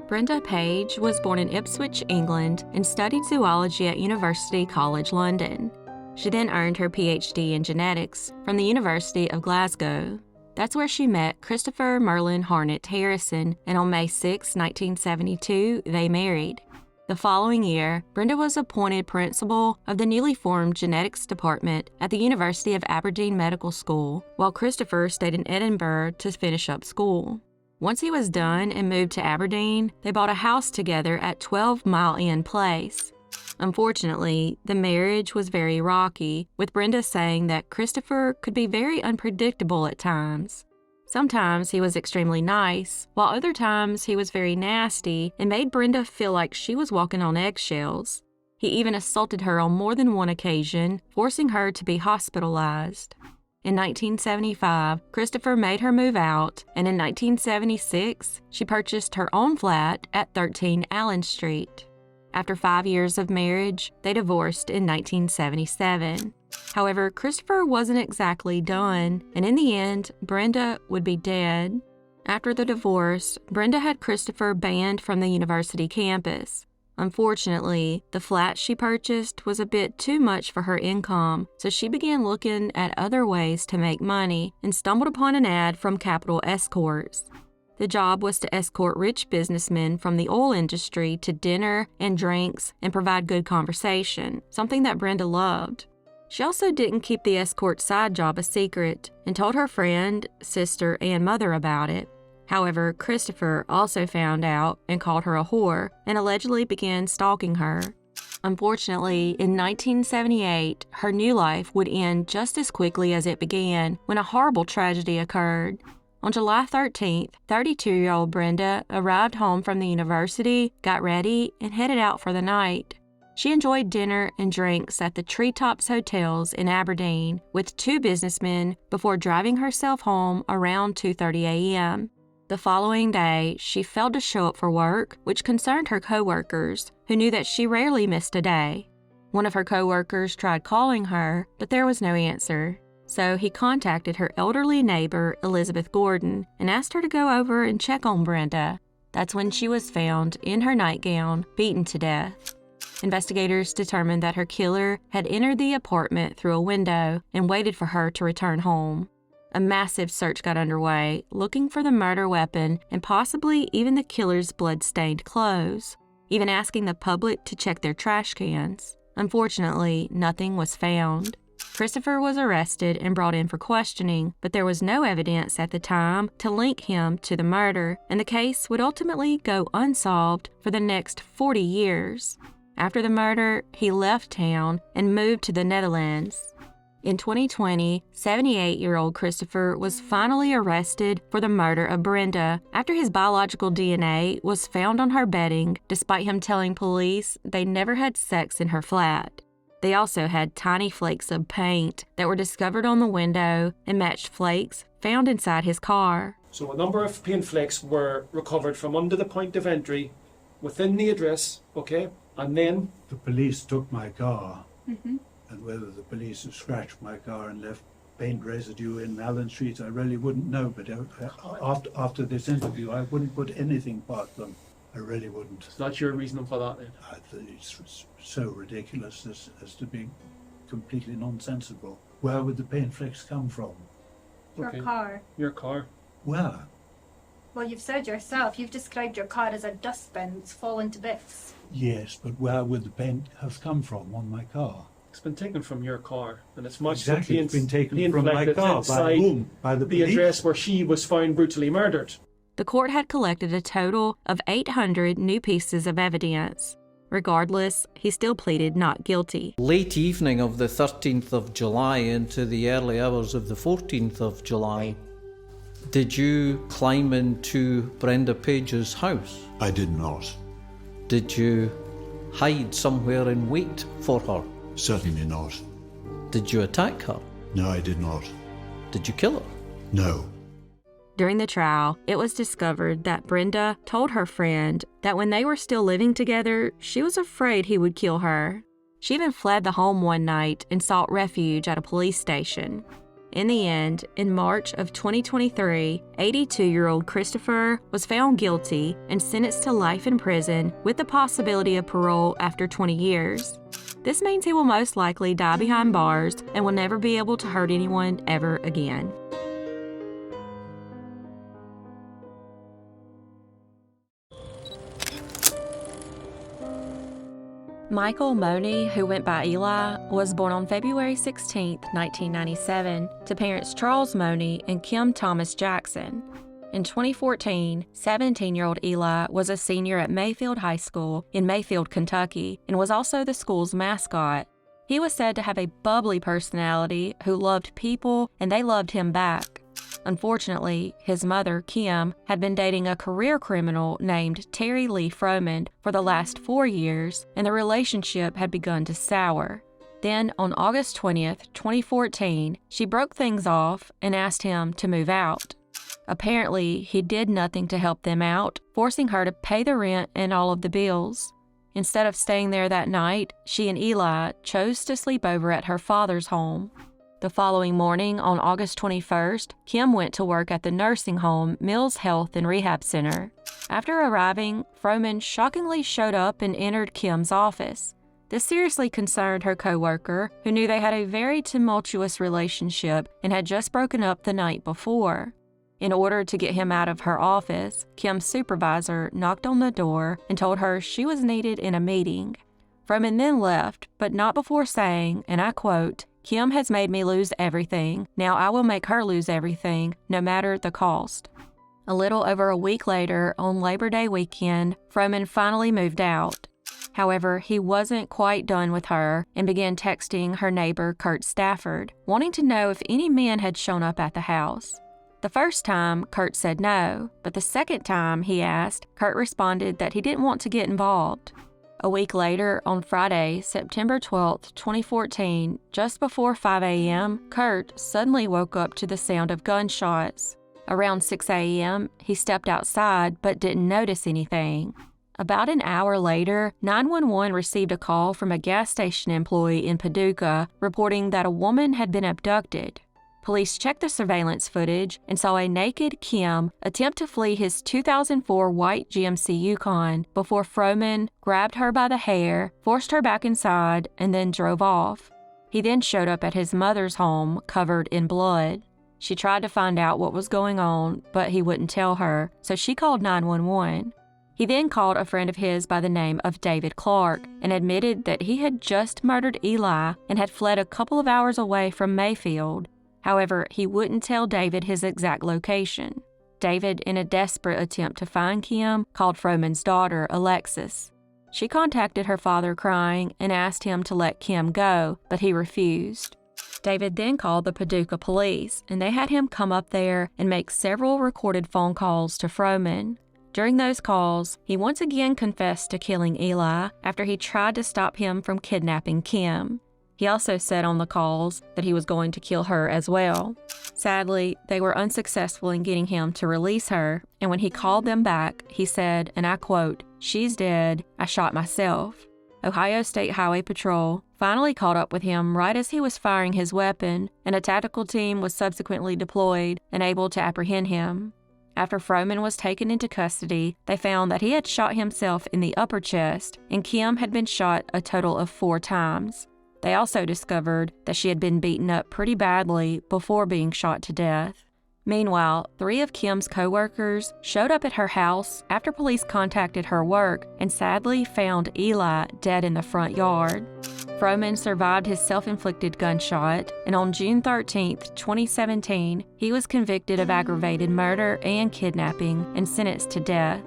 Brenda Page was born in Ipswich, England, and studied zoology at University College London. She then earned her PhD in genetics from the University of Glasgow. That's where she met Christopher Merlin Harnett Harrison, and on May 6, 1972, they married. The following year, Brenda was appointed principal of the newly formed genetics department at the University of Aberdeen Medical School, while Christopher stayed in Edinburgh to finish up school. Once he was done and moved to Aberdeen, they bought a house together at 12 Mile End Place. Unfortunately, the marriage was very rocky, with Brenda saying that Christopher could be very unpredictable at times. Sometimes he was extremely nice, while other times he was very nasty and made Brenda feel like she was walking on eggshells. He even assaulted her on more than one occasion, forcing her to be hospitalized. In 1975, Christopher made her move out, and in 1976, she purchased her own flat at 13 Allen Street. After 5 years of marriage, they divorced in 1977. However, Christopher wasn't exactly done, and in the end, Brenda would be dead. After the divorce, Brenda had Christopher banned from the university campus. Unfortunately, the flat she purchased was a bit too much for her income, so she began looking at other ways to make money and stumbled upon an ad from Capital Escorts. The job was to escort rich businessmen from the oil industry to dinner and drinks and provide good conversation, something that Brenda loved. She also didn't keep the escort side job a secret and told her friend, sister, and mother about it. However, Christopher also found out and called her a whore and allegedly began stalking her. Unfortunately, in 1978, her new life would end just as quickly as it began when a horrible tragedy occurred. On July 13th, 32-year-old Brenda arrived home from the university, got ready, and headed out for the night. She enjoyed dinner and drinks at the Treetops Hotels in Aberdeen with two businessmen before driving herself home around 2:30 a.m. The following day, she failed to show up for work, which concerned her coworkers, who knew that she rarely missed a day. One of her coworkers tried calling her, but there was no answer. So he contacted her elderly neighbor, Elizabeth Gordon, and asked her to go over and check on Brenda. That's when she was found in her nightgown, beaten to death. Investigators determined that her killer had entered the apartment through a window and waited for her to return home. A massive search got underway, looking for the murder weapon and possibly even the killer's blood-stained clothes, even asking the public to check their trash cans. Unfortunately, nothing was found. Christopher was arrested and brought in for questioning, but there was no evidence at the time to link him to the murder, and the case would ultimately go unsolved for the next 40 years. After the murder, he left town and moved to the Netherlands. In 2020, 78-year-old Christopher was finally arrested for the murder of Brenda after his biological DNA was found on her bedding, despite him telling police they never had sex in her flat. They also had tiny flakes of paint that were discovered on the window and matched flakes found inside his car. So a number of paint flakes were recovered from under the point of entry within the address, okay? And then the police took my car. And whether the police have scratched my car and left paint residue in Allen Street, I really wouldn't know. But after this interview, I wouldn't put anything past them. I really wouldn't. It's not your reasoning for that, then? I think it's so ridiculous as to be completely nonsensical. Where would the paint flakes come from? Your car. Your car. Where? Well, you've said yourself, you've described your car as a dustbin that's fallen to bits. Yes, but where would the paint have come from on my car? It's been taken from your car, and it's much exactly. It's been taken from my car. By whom? By the police? The address where she was found brutally murdered. The court had collected a total of 800 new pieces of evidence. Regardless, he still pleaded not guilty. Late evening of the 13th of July into the early hours of the 14th of July, did you climb into Brenda Page's house? I did not. Did you hide somewhere and wait for her? Certainly not. Did you attack her? No, I did not. Did you kill her? No. During the trial, it was discovered that Brenda told her friend that when they were still living together, she was afraid he would kill her. She even fled the home one night and sought refuge at a police station. In the end, in March of 2023, 82-year-old Christopher was found guilty and sentenced to life in prison with the possibility of parole after 20 years. This means he will most likely die behind bars and will never be able to hurt anyone ever again. Michael Mohney, who went by Eli, was born on February 16, 1997, to parents Charles Mohney and Kim Thomas Jackson. In 2014, 17-year-old Eli was a senior at Mayfield High School in Mayfield, Kentucky, and was also the school's mascot. He was said to have a bubbly personality who loved people, and they loved him back. Unfortunately, his mother, Kim, had been dating a career criminal named Terry Lee Froman for the last 4 years, and the relationship had begun to sour. Then, on August 20th, 2014, she broke things off and asked him to move out. Apparently, he did nothing to help them out, forcing her to pay the rent and all of the bills. Instead of staying there that night, she and Eli chose to sleep over at her father's home. The following morning, on August 21st, Kim went to work at the nursing home Mills Health and Rehab Center. After arriving, Froman shockingly showed up and entered Kim's office. This seriously concerned her coworker, who knew they had a very tumultuous relationship and had just broken up the night before. In order to get him out of her office, Kim's supervisor knocked on the door and told her she was needed in a meeting. Froman then left, but not before saying, and I quote, "Kim has made me lose everything. Now I will make her lose everything, no matter the cost." A little over a week later, on Labor Day weekend, Froman finally moved out. However, he wasn't quite done with her and began texting her neighbor, Kurt Stafford, wanting to know if any men had shown up at the house. The first time, Kurt said no, but the second time he asked, Kurt responded that he didn't want to get involved. A week later, on Friday, September 12, 2014, just before 5 a.m., Kurt suddenly woke up to the sound of gunshots. Around 6 a.m., he stepped outside but didn't notice anything. About an hour later, 911 received a call from a gas station employee in Paducah reporting that a woman had been abducted. Police checked the surveillance footage and saw a naked Kim attempt to flee his 2004 white GMC Yukon before Froman grabbed her by the hair, forced her back inside, and then drove off. He then showed up at his mother's home covered in blood. She tried to find out what was going on, but he wouldn't tell her, so she called 911. He then called a friend of his by the name of David Clark and admitted that he had just murdered Eli and had fled a couple of hours away from Mayfield. However, he wouldn't tell David his exact location. David, in a desperate attempt to find Kim, called Froman's daughter, Alexis. She contacted her father crying and asked him to let Kim go, but he refused. David then called the Paducah police, and they had him come up there and make several recorded phone calls to Froman. During those calls, he once again confessed to killing Eli after he tried to stop him from kidnapping Kim. He also said on the calls that he was going to kill her as well. Sadly, they were unsuccessful in getting him to release her, and when he called them back, he said, and I quote, "She's dead. I shot myself." Ohio State Highway Patrol finally caught up with him right as he was firing his weapon, and a tactical team was subsequently deployed and able to apprehend him. After Froman was taken into custody, they found that he had shot himself in the upper chest, and Kim had been shot a total of 4 times. They also discovered that she had been beaten up pretty badly before being shot to death. Meanwhile, 3 of Kim's co-workers showed up at her house after police contacted her work and sadly found Eli dead in the front yard. Froman survived his self-inflicted gunshot, and on June 13, 2017, he was convicted of aggravated murder and kidnapping and sentenced to death.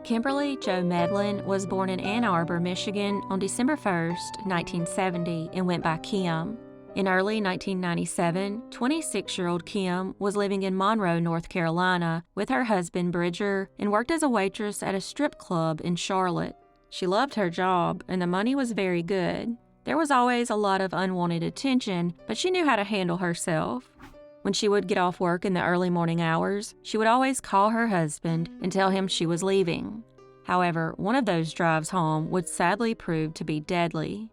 Kimberly Jo Medlin was born in Ann Arbor, Michigan on December 1, 1970, and went by Kim. In early 1997, 26-year-old Kim was living in Monroe, North Carolina, with her husband Bridger and worked as a waitress at a strip club in Charlotte. She loved her job, and the money was very good. There was always a lot of unwanted attention, but she knew how to handle herself. When she would get off work in the early morning hours, she would always call her husband and tell him she was leaving. However, one of those drives home would sadly prove to be deadly.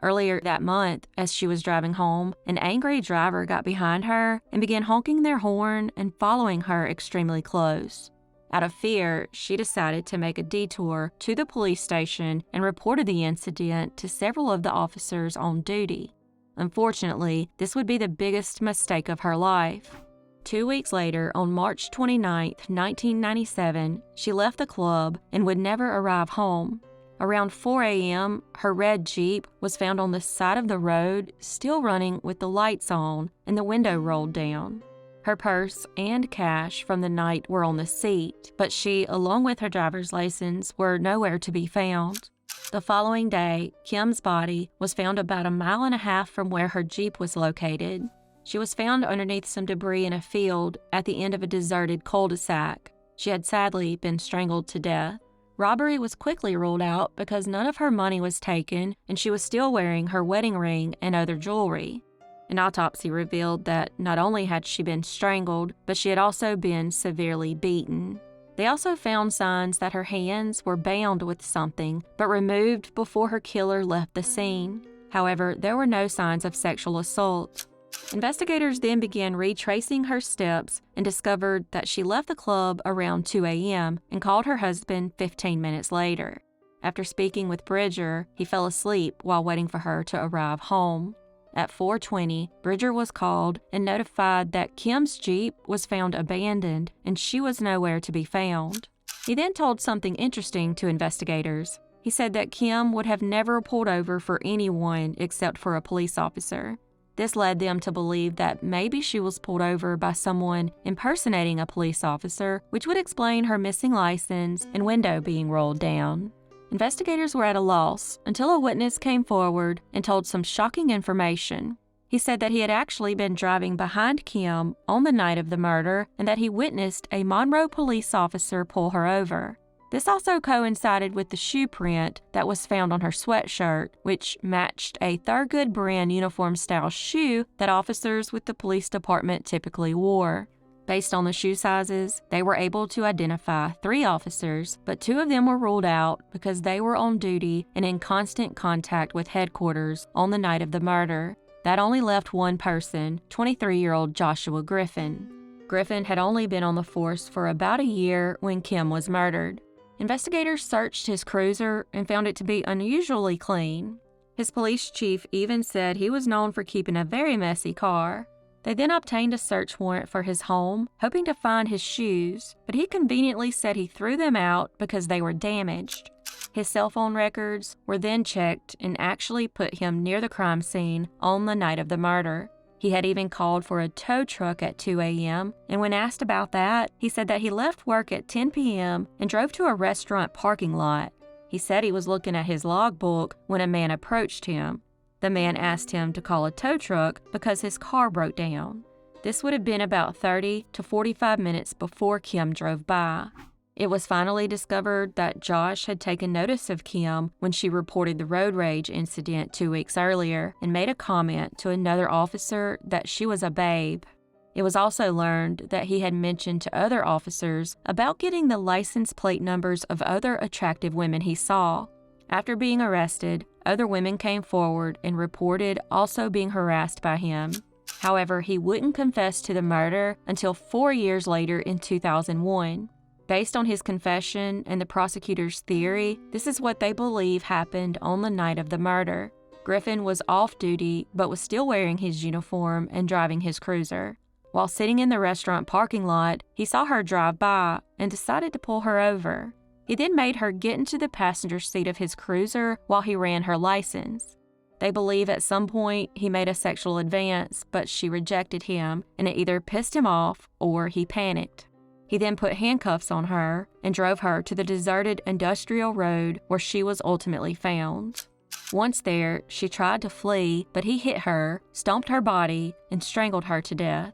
Earlier that month, as she was driving home, an angry driver got behind her and began honking their horn and following her extremely close. Out of fear, she decided to make a detour to the police station and reported the incident to several of the officers on duty. Unfortunately, this would be the biggest mistake of her life. 2 weeks later, on March 29, 1997, she left the club and would never arrive home. Around 4 a.m., her red Jeep was found on the side of the road, still running with the lights on and the window rolled down. Her purse and cash from the night were on the seat, but she, along with her driver's license, were nowhere to be found. The following day, Kim's body was found about 1.5 miles from where her Jeep was located. She was found underneath some debris in a field at the end of a deserted cul-de-sac. She had sadly been strangled to death. Robbery was quickly ruled out because none of her money was taken and she was still wearing her wedding ring and other jewelry. An autopsy revealed that not only had she been strangled, but she had also been severely beaten. They also found signs that her hands were bound with something, but removed before her killer left the scene. However, there were no signs of sexual assault. Investigators then began retracing her steps and discovered that she left the club around 2 a.m. and called her husband 15 minutes later. After speaking with Bridger, he fell asleep while waiting for her to arrive home. At 4:20, Bridger was called and notified that Kim's Jeep was found abandoned and she was nowhere to be found. He then told something interesting to investigators. He said that Kim would have never pulled over for anyone except for a police officer. This led them to believe that maybe she was pulled over by someone impersonating a police officer, which would explain her missing license and window being rolled down. Investigators were at a loss until a witness came forward and told some shocking information. He said that he had actually been driving behind Kim on the night of the murder and that he witnessed a Monroe police officer pull her over. This also coincided with the shoe print that was found on her sweatshirt, which matched a Thurgood brand uniform-style shoe that officers with the police department typically wore. Based on the shoe sizes, they were able to identify 3 officers, but 2 of them were ruled out because they were on duty and in constant contact with headquarters on the night of the murder. That only left one person, 23-year-old Joshua Griffin. Griffin had only been on the force for about a year when Kim was murdered. Investigators searched his cruiser and found it to be unusually clean. His police chief even said he was known for keeping a very messy car. They then obtained a search warrant for his home, hoping to find his shoes, but he conveniently said he threw them out because they were damaged. His cell phone records were then checked and actually put him near the crime scene on the night of the murder. He had even called for a tow truck at 2 a.m., and when asked about that, he said that he left work at 10 p.m. and drove to a restaurant parking lot. He said he was looking at his logbook when a man approached him. The man asked him to call a tow truck because his car broke down. This would have been about 30 to 45 minutes before Kim drove by. It was finally discovered that Josh had taken notice of Kim when she reported the road rage incident 2 weeks earlier and made a comment to another officer that she was a babe. It was also learned that he had mentioned to other officers about getting the license plate numbers of other attractive women he saw. After being arrested, other women came forward and reported also being harassed by him. However, he wouldn't confess to the murder until 4 years later in 2001. Based on his confession and the prosecutor's theory, this is what they believe happened on the night of the murder. Griffin was off duty but was still wearing his uniform and driving his cruiser. While sitting in the restaurant parking lot, he saw her drive by and decided to pull her over. He then made her get into the passenger seat of his cruiser while he ran her license. They believe at some point he made a sexual advance, but she rejected him, and it either pissed him off or he panicked. He then put handcuffs on her and drove her to the deserted industrial road where she was ultimately found. Once there, she tried to flee, but he hit her, stomped her body, and strangled her to death.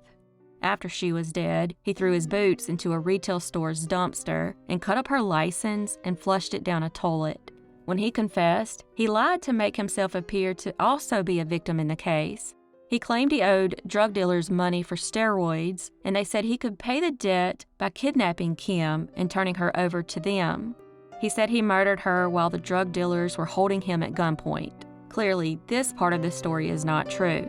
After she was dead, he threw his boots into a retail store's dumpster and cut up her license and flushed it down a toilet. When he confessed, he lied to make himself appear to also be a victim in the case. He claimed he owed drug dealers money for steroids, and they said he could pay the debt by kidnapping Kim and turning her over to them. He said he murdered her while the drug dealers were holding him at gunpoint. Clearly, this part of the story is not true.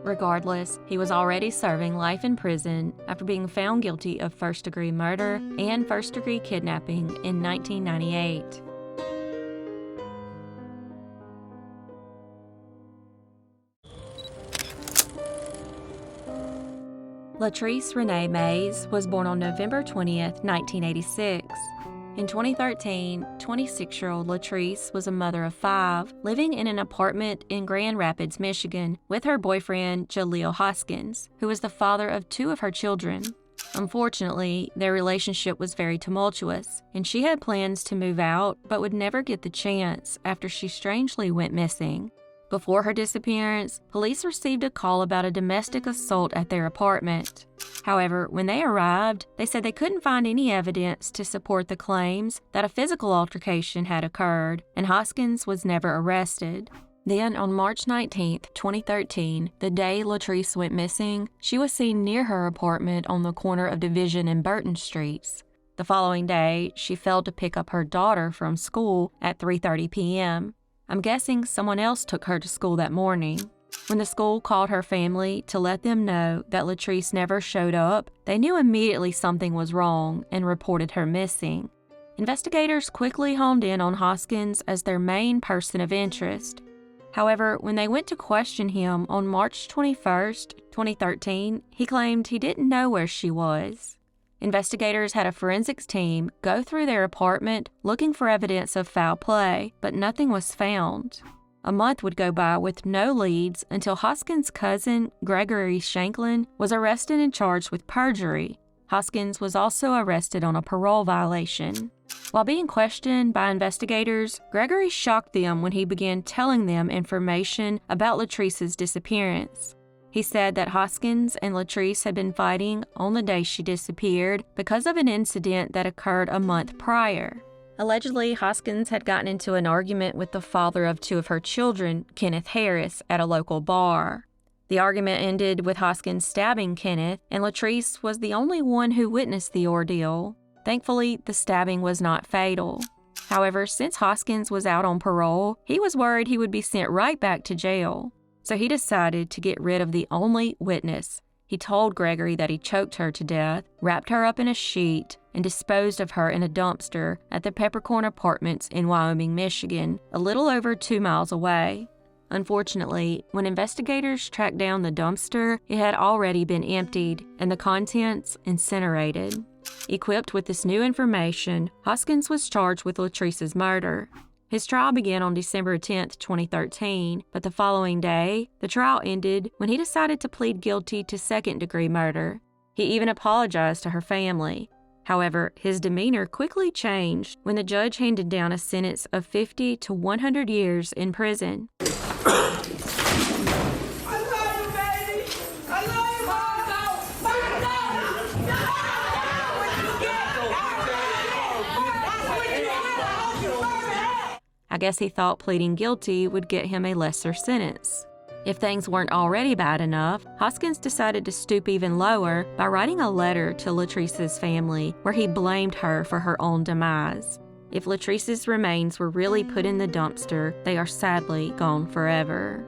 Regardless, he was already serving life in prison after being found guilty of first-degree murder and first-degree kidnapping in 1998. Latrice Renee Maze was born on November 20th, 1986. In 2013, 26-year-old Latrice was a mother of 5, living in an apartment in Grand Rapids, Michigan, with her boyfriend, Jaleel Hoskins, who was the father of 2 of her children. Unfortunately, their relationship was very tumultuous, and she had plans to move out but would never get the chance after she strangely went missing. Before her disappearance, police received a call about a domestic assault at their apartment. However, when they arrived, they said they couldn't find any evidence to support the claims that a physical altercation had occurred, and Hoskins was never arrested. Then, on March 19, 2013, the day Latrice went missing, she was seen near her apartment on the corner of Division and Burton Streets. The following day, she failed to pick up her daughter from school at 3:30 p.m. I'm guessing someone else took her to school that morning. When the school called her family to let them know that Latrice never showed up, they knew immediately something was wrong and reported her missing. Investigators quickly honed in on Hoskins as their main person of interest. However, when they went to question him on March 21, 2013, he claimed he didn't know where she was. Investigators had a forensics team go through their apartment looking for evidence of foul play, but nothing was found. A month would go by with no leads until Hoskins' cousin, Gregory Shanklin, was arrested and charged with perjury. Hoskins was also arrested on a parole violation. While being questioned by investigators, Gregory shocked them when he began telling them information about Latrice's disappearance. He said that Hoskins and Latrice had been fighting on the day she disappeared because of an incident that occurred a month prior. Allegedly, Hoskins had gotten into an argument with the father of 2 of her children, Kenneth Harris, at a local bar. The argument ended with Hoskins stabbing Kenneth, and Latrice was the only one who witnessed the ordeal. Thankfully, the stabbing was not fatal. However, since Hoskins was out on parole, he was worried he would be sent right back to jail. So he decided to get rid of the only witness. He told Gregory that he choked her to death, wrapped her up in a sheet, and disposed of her in a dumpster at the Peppercorn Apartments in Wyoming, Michigan, a little over 2 miles away. Unfortunately, when investigators tracked down the dumpster, it had already been emptied and the contents incinerated. Equipped with this new information, Hoskins was charged with Latrice's murder. His trial began on December 10, 2013, but the following day, the trial ended when he decided to plead guilty to second-degree murder. He even apologized to her family. However, his demeanor quickly changed when the judge handed down a sentence of 50 to 100 years in prison. I guess he thought pleading guilty would get him a lesser sentence. If things weren't already bad enough, Hoskins decided to stoop even lower by writing a letter to Latrice's family where he blamed her for her own demise. If Latrice's remains were really put in the dumpster, they are sadly gone forever.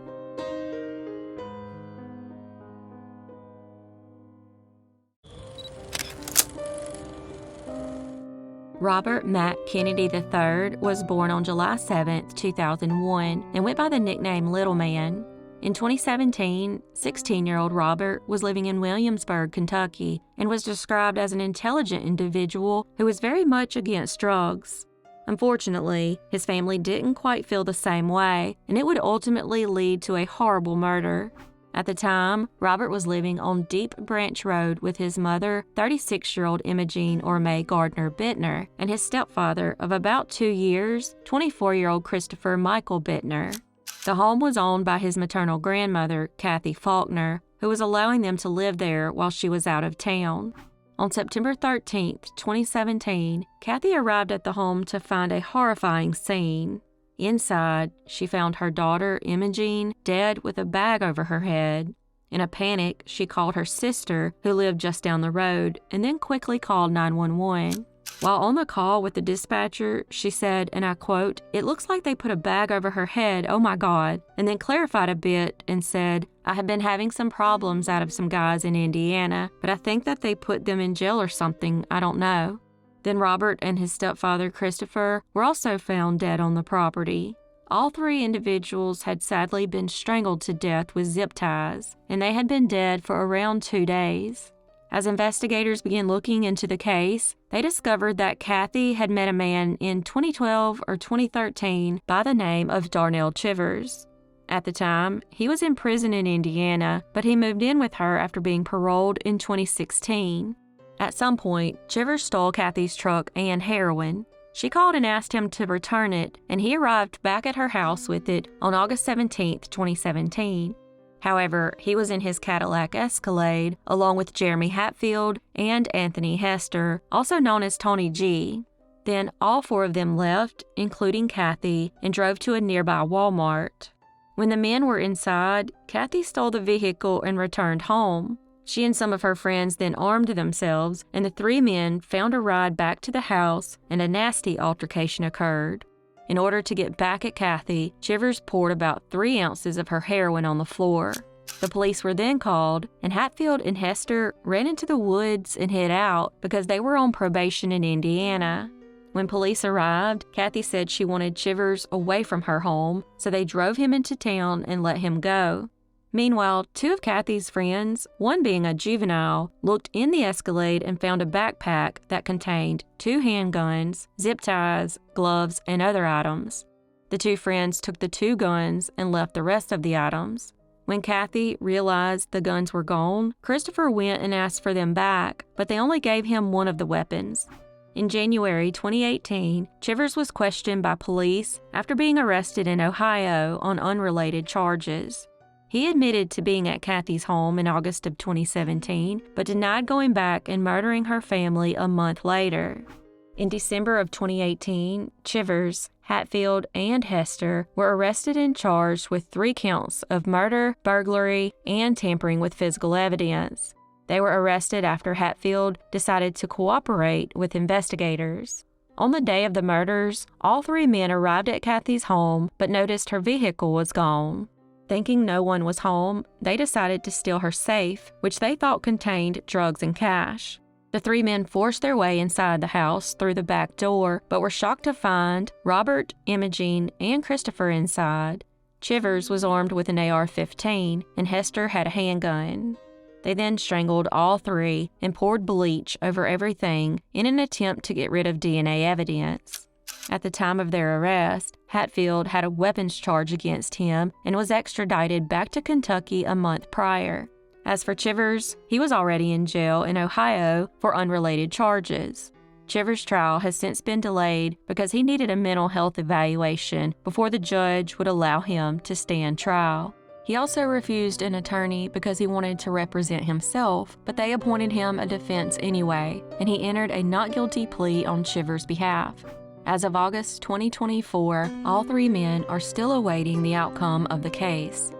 Robert Mack Kennedy III was born on July 7, 2001, and went by the nickname Little Man. In 2017, 16-year-old Robert was living in Williamsburg, Kentucky, and was described as an intelligent individual who was very much against drugs. Unfortunately, his family didn't quite feel the same way, and it would ultimately lead to a horrible murder. At the time, Robert was living on Deep Branch Road with his mother, 36-year-old Imogene or May Gardner Bittner, and his stepfather of about 2 years, 24-year-old Christopher Michael Bittner. The home was owned by his maternal grandmother, Kathy Faulkner, who was allowing them to live there while she was out of town. On September 13, 2017, Kathy arrived at the home to find a horrifying scene. Inside, she found her daughter, Imogene, dead with a bag over her head. In a panic, she called her sister, who lived just down the road, and then quickly called 911. While on the call with the dispatcher, she said, and I quote, "It looks like they put a bag over her head, oh my God," and then clarified a bit and said, "I have been having some problems out of some guys in Indiana, but I think that they put them in jail or something, I don't know." Then Robert and his stepfather, Christopher, were also found dead on the property. All three individuals had sadly been strangled to death with zip ties, and they had been dead for around 2 days. As investigators began looking into the case, they discovered that Kathy had met a man in 2012 or 2013 by the name of Darnell Chivers. At the time, he was in prison in Indiana, but he moved in with her after being paroled in 2016. At some point, Chivers stole Kathy's truck and heroin. She called and asked him to return it, and he arrived back at her house with it on August 17, 2017. However, he was in his Cadillac Escalade along with Jeremy Hatfield and Anthony Hester, also known as Tony G. Then all four of them left, including Kathy, and drove to a nearby Walmart. When the men were inside, Kathy stole the vehicle and returned home. She and some of her friends then armed themselves, and the three men found a ride back to the house, and a nasty altercation occurred. In order to get back at Kathy, Chivers poured about 3 ounces of her heroin on the floor. The police were then called, and Hatfield and Hester ran into the woods and hid out because they were on probation in Indiana. When police arrived, Kathy said she wanted Chivers away from her home, so they drove him into town and let him go. Meanwhile, 2 of Kathy's friends, one being a juvenile, looked in the Escalade and found a backpack that contained 2 handguns, zip ties, gloves, and other items. The 2 friends took the 2 guns and left the rest of the items. When Kathy realized the guns were gone, Christopher went and asked for them back, but they only gave him one of the weapons. In January 2018, Chivers was questioned by police after being arrested in Ohio on unrelated charges. He admitted to being at Kathy's home in August of 2017, but denied going back and murdering her family a month later. In December of 2018, Chivers, Hatfield, and Hester were arrested and charged with 3 counts of murder, burglary, and tampering with physical evidence. They were arrested after Hatfield decided to cooperate with investigators. On the day of the murders, all 3 men arrived at Kathy's home but noticed her vehicle was gone. Thinking no one was home, they decided to steal her safe, which they thought contained drugs and cash. The 3 men forced their way inside the house through the back door, but were shocked to find Robert, Imogene, and Christopher inside. Chivers was armed with an AR-15, and Hester had a handgun. They then strangled all 3 and poured bleach over everything in an attempt to get rid of DNA evidence. At the time of their arrest, Hatfield had a weapons charge against him and was extradited back to Kentucky a month prior. As for Chivers, he was already in jail in Ohio for unrelated charges. Chivers' trial has since been delayed because he needed a mental health evaluation before the judge would allow him to stand trial. He also refused an attorney because he wanted to represent himself, but they appointed him a defense anyway, and he entered a not guilty plea on Chivers' behalf. As of August 2024, all 3 men are still awaiting the outcome of the case.